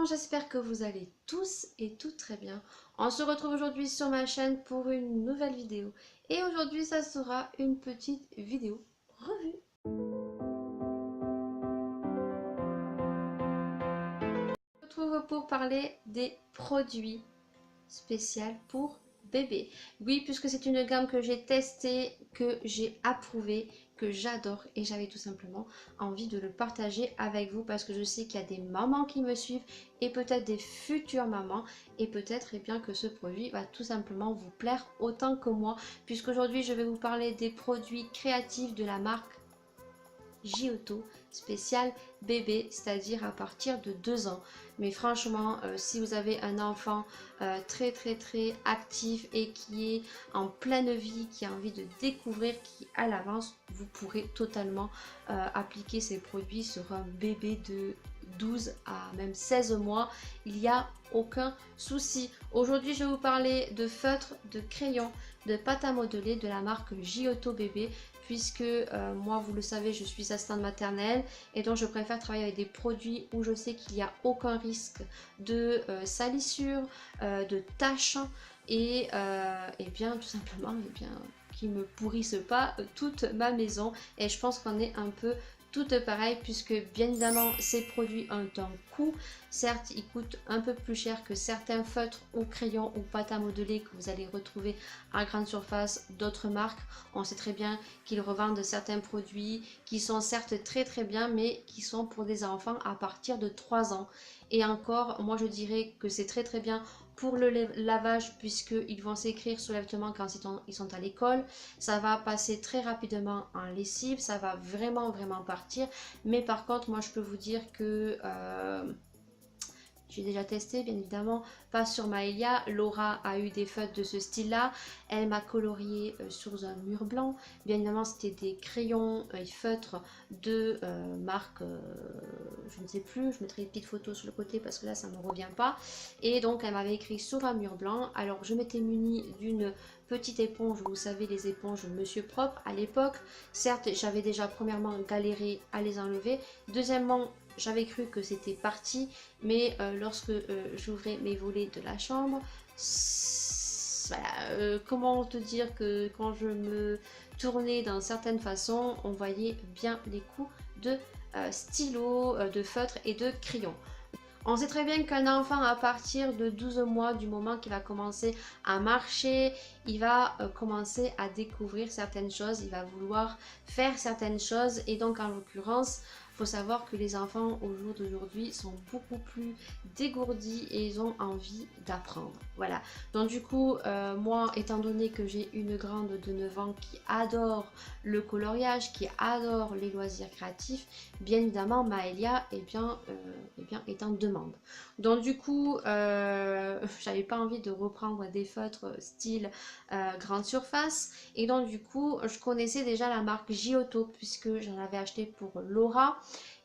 vraiment j'espère que vous allez tous et toutes très bien. On se retrouve aujourd'hui sur ma chaîne pour une nouvelle vidéo. Et aujourd'hui ça sera une petite vidéo revue. On se retrouve pour parler des produits spéciaux pour bébé. Oui, puisque c'est une gamme que j'ai testée, que j'ai approuvée, que j'adore et j'avais tout simplement envie de le partager avec vous parce que je sais qu'il y a des mamans qui me suivent et peut-être des futures mamans et peut-être bien que ce produit va tout simplement vous plaire autant que moi, puisqu'aujourd'hui je vais vous parler des produits créatifs de la marque Giotto spécial bébé, c'est-à-dire à partir de 2 ans. Mais franchement, si vous avez un enfant très actif et qui est en pleine vie, qui a envie de découvrir, qui à l'avance, vous pourrez totalement appliquer ces produits sur un bébé de 12 à même 16 mois. Il n'y a aucun souci. Aujourd'hui, je vais vous parler de feutres, de crayons, de pâte à modeler de la marque Giotto bébé, puisque moi, vous le savez, je suis assistante maternelle et donc je préfère travailler avec des produits où je sais qu'il n'y a aucun risque de salissure, de taches et bien tout simplement qui me pourrissent pas toute ma maison. Et je pense qu'on est un peu toutes pareilles, puisque bien évidemment ces produits ont un coût. Certes, ils coûtent un peu plus cher que certains feutres ou crayons ou pâtes à modeler que vous allez retrouver à grande surface d'autres marques. On sait très bien qu'ils revendent certains produits qui sont certes très bien, mais qui sont pour des enfants à partir de 3 ans. Et encore, moi je dirais que c'est très bien pour le lavage, puisqu'ils vont s'écrire sur les vêtements quand ils sont à l'école. Ça va passer très rapidement en lessive, ça va vraiment partir. Mais par contre, moi je peux vous dire que j'ai déjà testé, bien évidemment, pas sur Maëlia. Laura a eu des feutres de ce style-là. Elle m'a colorié sur un mur blanc. Bien évidemment, c'était des crayons et feutres de marque, je ne sais plus. Je mettrai une petite photo sur le côté parce que là, ça ne me revient pas. Et donc, elle m'avait écrit sur un mur blanc. Alors, je m'étais munie d'une petite éponge. Vous savez, les éponges Monsieur Propre à l'époque. Certes, j'avais déjà premièrement galéré à les enlever. Deuxièmement, j'avais cru que c'était parti, mais lorsque j'ouvrais mes volets de la chambre, voilà, comment te dire que quand je me tournais d'une certaine façon, on voyait bien les coups de stylo, de feutre et de crayon. On sait très bien qu'un enfant à partir de 12 mois, du moment qu'il va commencer à marcher, il va commencer à découvrir certaines choses, il va vouloir faire certaines choses, et donc en l'occurrence, il faut savoir que les enfants au jour d'aujourd'hui sont beaucoup plus dégourdis et ils ont envie d'apprendre. Voilà. Donc du coup, moi, étant donné que j'ai une grande de 9 ans qui adore le coloriage, qui adore les loisirs créatifs, bien évidemment, Maëlia est en demande. Donc du coup, j'avais pas envie de reprendre des feutres style grande surface. Et donc du coup, je connaissais déjà la marque Giotto, puisque j'en avais acheté pour Laura.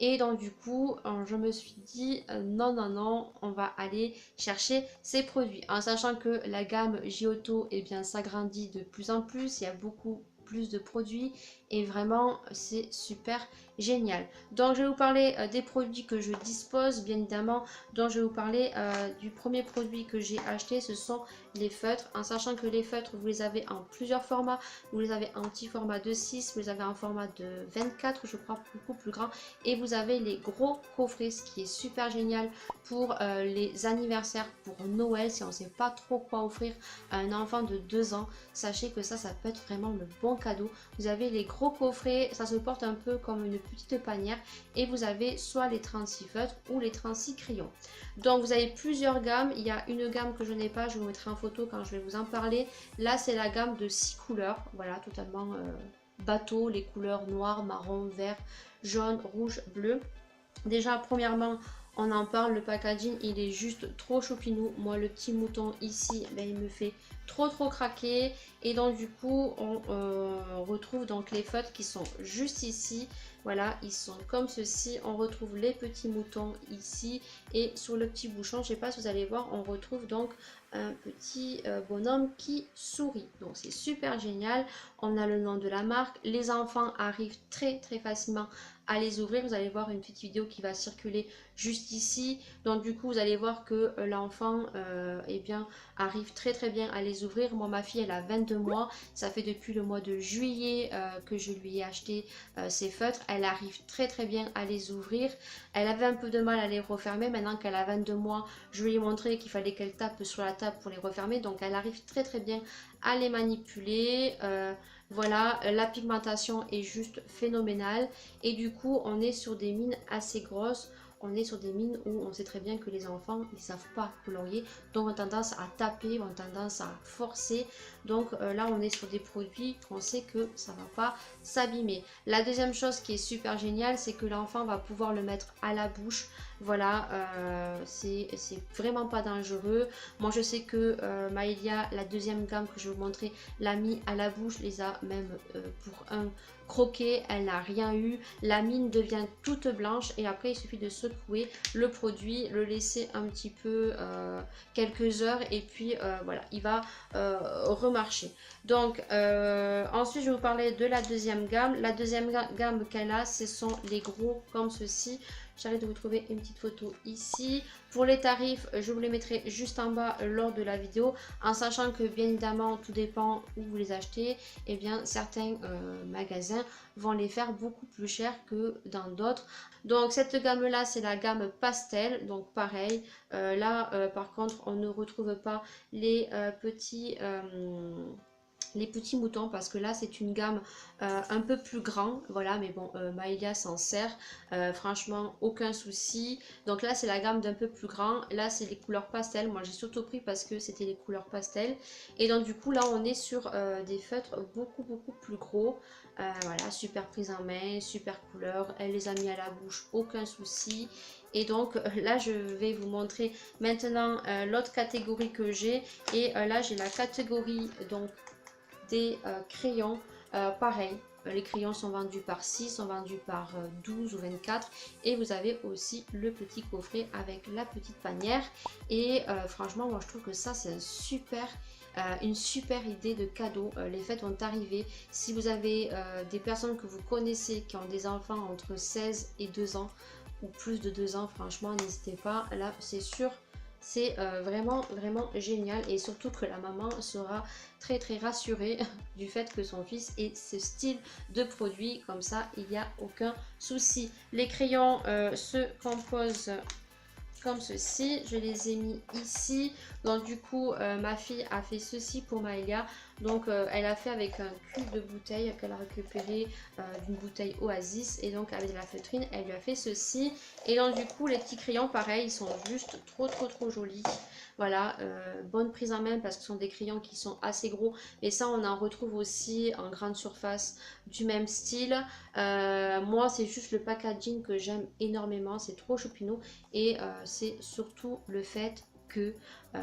Et donc du coup, je me suis dit non, on va aller chercher ces produits. En sachant que la gamme Giotto s'agrandit de plus en plus, il y a beaucoup plus de produits et vraiment c'est super génial. Donc je vais vous parler des produits que je dispose, bien évidemment. Donc je vais vous parler du premier produit que j'ai acheté, ce sont les feutres, en sachant que les feutres vous les avez en plusieurs formats. Vous les avez en petit format de 6, vous les avez en format de 24, je crois, beaucoup plus grand, et vous avez les gros coffrets, ce qui est super génial pour les anniversaires, pour Noël, si on ne sait pas trop quoi offrir à un enfant de 2 ans. Sachez que ça peut être vraiment le bon cadeau. Vous avez les gros coffrets, ça se porte un peu comme une petite panière, et vous avez soit les 36 feutres ou les 36 crayons. Donc vous avez plusieurs gammes. Il y a une gamme que je n'ai pas, je vous mettrai en photo quand je vais vous en parler. Là c'est la gamme de 6 couleurs, voilà, totalement bateau, les couleurs noir, marron, vert, jaune, rouge, bleu. Déjà premièrement, on en parle, le packaging il est juste trop choupinou. Moi le petit mouton ici, il me fait trop craqué. Et donc du coup on retrouve donc les feutres qui sont juste ici. Voilà, ils sont comme ceci. On retrouve les petits moutons ici et sur le petit bouchon, je sais pas si vous allez voir, on retrouve donc un petit bonhomme qui sourit. Donc c'est super génial. On a le nom de la marque. Les enfants arrivent très facilement à les ouvrir. Vous allez voir une petite vidéo qui va circuler juste ici. Donc du coup vous allez voir que l'enfant eh bien arrive très bien à les ouvrir. Moi ma fille elle a 22 mois. Ça fait depuis le mois de juillet que je lui ai acheté ces feutres. Elle arrive très bien à les ouvrir. Elle avait un peu de mal à les refermer. Maintenant qu'elle a 22 mois, je lui ai montré qu'il fallait qu'elle tape sur la table pour les refermer. Donc elle arrive très bien à les manipuler. Voilà, la pigmentation est juste phénoménale. Et du coup, on est sur des mines assez grosses. On est sur des mines où on sait très bien que les enfants, ils ne savent pas colorier. Donc, ont tendance à taper, ont tendance à forcer. Donc, là, on est sur des produits qu'on sait que ça ne va pas s'abîmer. La deuxième chose qui est super géniale, c'est que l'enfant va pouvoir le mettre à la bouche. Voilà, c'est vraiment pas dangereux. Moi, je sais que Maëlia, la deuxième gamme que je vais vous montrer, l'a mis à la bouche, les a même pour un croquer, elle n'a rien eu. La mine devient toute blanche et après il suffit de secouer le produit, le laisser un petit peu quelques heures et puis voilà, il va remarcher. Donc ensuite je vais vous parler de la deuxième gamme. La deuxième gamme qu'elle a, ce sont les gros comme ceci. J'arrête de vous trouver une petite photo ici. Pour les tarifs, je vous les mettrai juste en bas lors de la vidéo, en sachant que bien évidemment, tout dépend où vous les achetez. Et eh bien, certains magasins vont les faire beaucoup plus cher que dans d'autres. Donc cette gamme là, c'est la gamme pastel. Donc pareil, là par contre, on ne retrouve pas les petits moutons parce que là c'est une gamme un peu plus grand, voilà, mais bon Maëlia s'en sert, franchement aucun souci. Donc là c'est la gamme d'un peu plus grand, là c'est les couleurs pastel. Moi j'ai surtout pris parce que c'était les couleurs pastel et donc du coup là on est sur des feutres beaucoup plus gros. Voilà, super prise en main, super couleur, elle les a mis à la bouche, aucun souci. Et donc là je vais vous montrer maintenant l'autre catégorie que j'ai. Et là j'ai la catégorie donc des crayons. Pareil, les crayons sont vendus par 6, sont vendus par 12 ou 24. Et vous avez aussi le petit coffret avec la petite panière. Et franchement, moi je trouve que ça c'est une super idée de cadeau. Les fêtes vont arriver. Si vous avez des personnes que vous connaissez qui ont des enfants entre 16 et 2 ans ou plus de 2 ans, franchement n'hésitez pas. Là c'est sûr, c'est vraiment génial. Et surtout que la maman sera très rassurée du fait que son fils ait ce style de produit. Comme ça, il n'y a aucun souci. Les crayons se composent comme ceci. Je les ai mis ici. Donc du coup, ma fille a fait ceci pour Maëlia. Donc elle a fait avec un cube de bouteille qu'elle a récupéré d'une bouteille Oasis. Et donc avec de la feutrine, elle lui a fait ceci. Et donc du coup, les petits crayons, pareil, ils sont juste trop jolis. Voilà, bonne prise en main parce que ce sont des crayons qui sont assez gros. Et ça, on en retrouve aussi en grande surface du même style. Moi, c'est juste le packaging que j'aime énormément. C'est trop choupinou. Et c'est surtout le fait que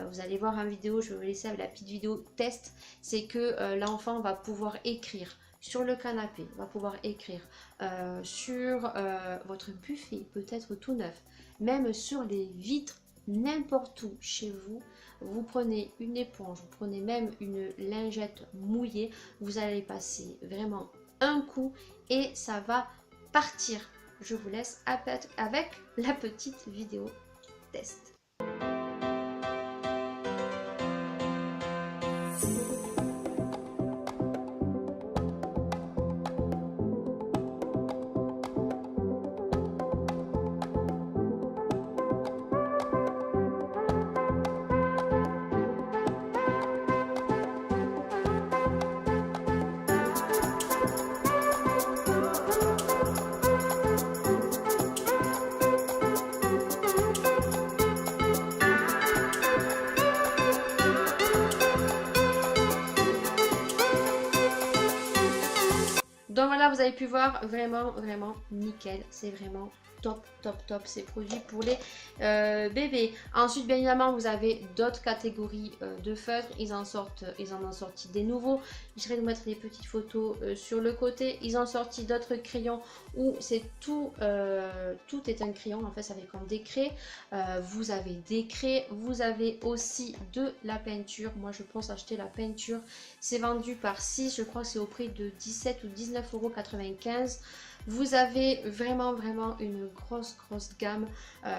vous allez voir en vidéo, je vais vous laisser avec la petite vidéo test, c'est que l'enfant va pouvoir écrire sur le canapé, va pouvoir écrire sur votre buffet, peut-être tout neuf, même sur les vitres, n'importe où chez vous. Vous prenez une éponge, vous prenez même une lingette mouillée, vous allez passer vraiment un coup et ça va partir. Je vous laisse avec la petite vidéo test. Donc voilà, vous avez pu voir, vraiment nickel, c'est vraiment top, top, top ces produits pour les bébés. Ensuite, bien évidemment, vous avez d'autres catégories de feutres. Ils en ont sorti des nouveaux. Je vais vous mettre les petites photos sur le côté. Ils ont sorti d'autres crayons où c'est tout, tout est un crayon. En fait, ça fait comme des craies. Vous avez des craies. Vous avez aussi de la peinture. Moi, je pense acheter la peinture. C'est vendu par 6. Je crois que c'est au prix de 17 ou 19,95 €. Vous avez vraiment une grosse gamme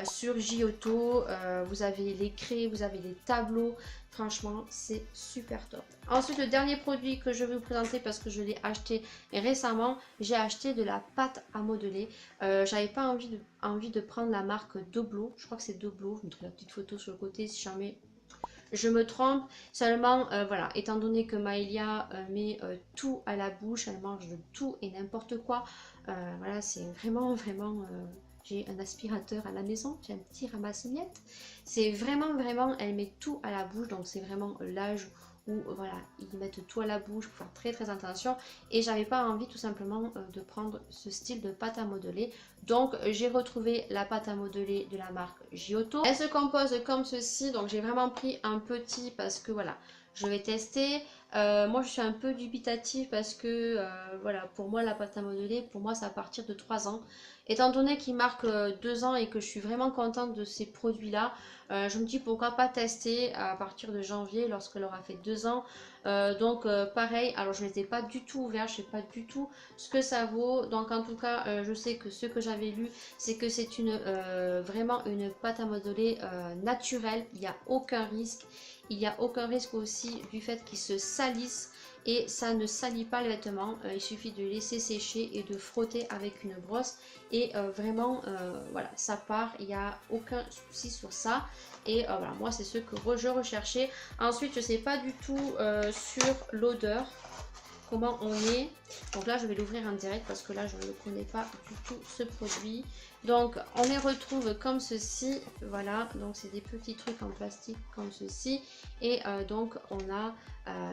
sur Giotto. Vous avez les craies, vous avez les tableaux. Franchement, c'est super top. Ensuite, le dernier produit que je vais vous présenter parce que je l'ai acheté récemment, j'ai acheté de la pâte à modeler. J'avais pas envie de prendre la marque Doblo. Je crois que c'est Doblo. Je mettrai la petite photo sur le côté si jamais je me trompe. Seulement, voilà, étant donné que Maëlia met tout à la bouche, elle mange de tout et n'importe quoi. Voilà, c'est vraiment, j'ai un aspirateur à la maison, j'ai un petit ramasse-miettes. C'est vraiment, elle met tout à la bouche, donc c'est vraiment l'âge où voilà, ils mettent tout à la bouche pour faire très attention. Et j'avais pas envie tout simplement de prendre ce style de pâte à modeler. Donc j'ai retrouvé la pâte à modeler de la marque Giotto. Elle se compose comme ceci, donc j'ai vraiment pris un petit parce que voilà, je vais tester. Moi je suis un peu dubitative parce que voilà, pour moi la pâte à modeler, pour moi c'est à partir de 3 ans. Étant donné qu'il marque 2 ans et que je suis vraiment contente de ces produits là, je me dis pourquoi pas tester à partir de janvier lorsqu'elle aura fait 2 ans. Donc pareil, alors je ne les ai pas du tout ouverts, je ne sais pas du tout ce que ça vaut. Donc en tout cas je sais que ce que j'avais lu c'est que c'est vraiment une pâte à modeler naturelle, il n'y a aucun risque. Il n'y a aucun risque aussi du fait qu'ils se salissent et ça ne salit pas les vêtements. Il suffit de laisser sécher et de frotter avec une brosse et vraiment voilà, ça part, il n'y a aucun souci sur ça. Et voilà, moi c'est ce que je recherchais. Ensuite je sais pas du tout sur l'odeur comment on est. Donc là je vais l'ouvrir en direct parce que là je ne connais pas du tout ce produit. Donc on les retrouve comme ceci, voilà, donc c'est des petits trucs en plastique comme ceci. Et donc on a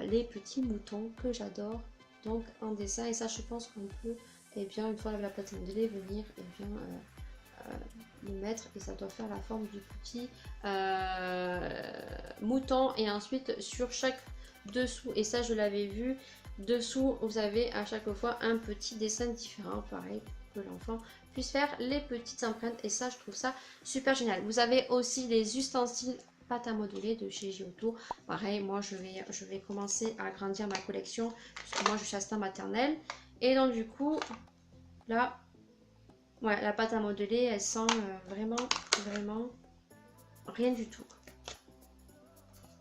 les petits moutons que j'adore, donc en dessin. Et ça je pense qu'on peut, et bien une fois avec la pâte à modeler, venir et bien le mettre et ça doit faire la forme du petit mouton. Et ensuite sur chaque dessous, et ça je l'avais vu, dessous vous avez à chaque fois un petit dessin différent, pareil pour que l'enfant puisse faire les petites empreintes. Et ça je trouve ça super génial. Vous avez aussi les ustensiles pâte à modeler de chez Giotto. Pareil, moi je vais commencer à agrandir ma collection puisque moi je suis assistante maternelle. Et donc du coup là, ouais, la pâte à modeler elle sent vraiment rien du tout.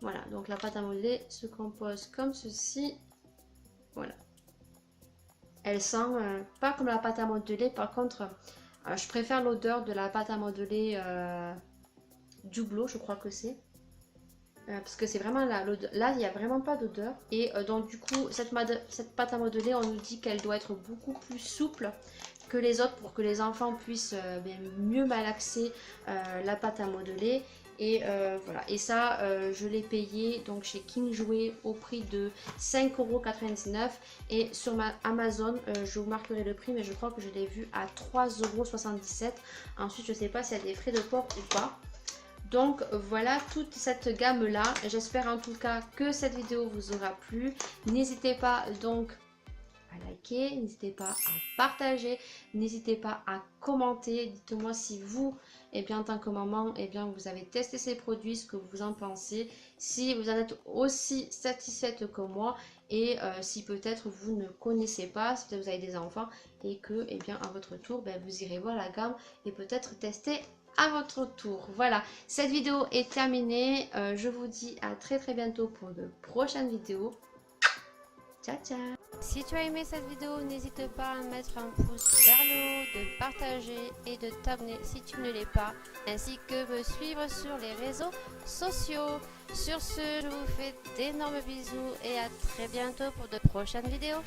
Voilà, donc la pâte à modeler se compose comme ceci. Voilà. Elle sent pas comme la pâte à modeler. Par contre, je préfère l'odeur de la pâte à modeler Dublo, je crois que c'est. Parce que c'est vraiment là, il n'y a vraiment pas d'odeur. Et donc du coup, cette pâte à modeler, on nous dit qu'elle doit être beaucoup plus souple que les autres pour que les enfants puissent mieux malaxer la pâte à modeler. Et voilà, et ça je l'ai payé donc chez King Jouet au prix de 5,99 €. Et sur ma Amazon, je vous marquerai le prix, mais je crois que je l'ai vu à 3,77 €. Ensuite je sais pas s'il y a des frais de port ou pas. Donc voilà toute cette gamme là. J'espère en tout cas que cette vidéo vous aura plu. N'hésitez pas donc à liker, n'hésitez pas à partager, n'hésitez pas à commenter. Dites-moi si vous, et bien en tant que maman, et bien vous avez testé ces produits, ce que vous en pensez, si vous en êtes aussi satisfaite que moi, et si peut-être vous ne connaissez pas, si peut-être vous avez des enfants et que, et bien à votre tour, vous irez voir la gamme et peut-être tester à votre tour. Voilà, cette vidéo est terminée. Je vous dis à très bientôt pour de prochaines vidéos. Ciao ciao. Si tu as aimé cette vidéo, n'hésite pas à mettre un pouce vers le haut, de partager et de t'abonner si tu ne l'es pas, ainsi que me suivre sur les réseaux sociaux. Sur ce, je vous fais d'énormes bisous et à très bientôt pour de prochaines vidéos.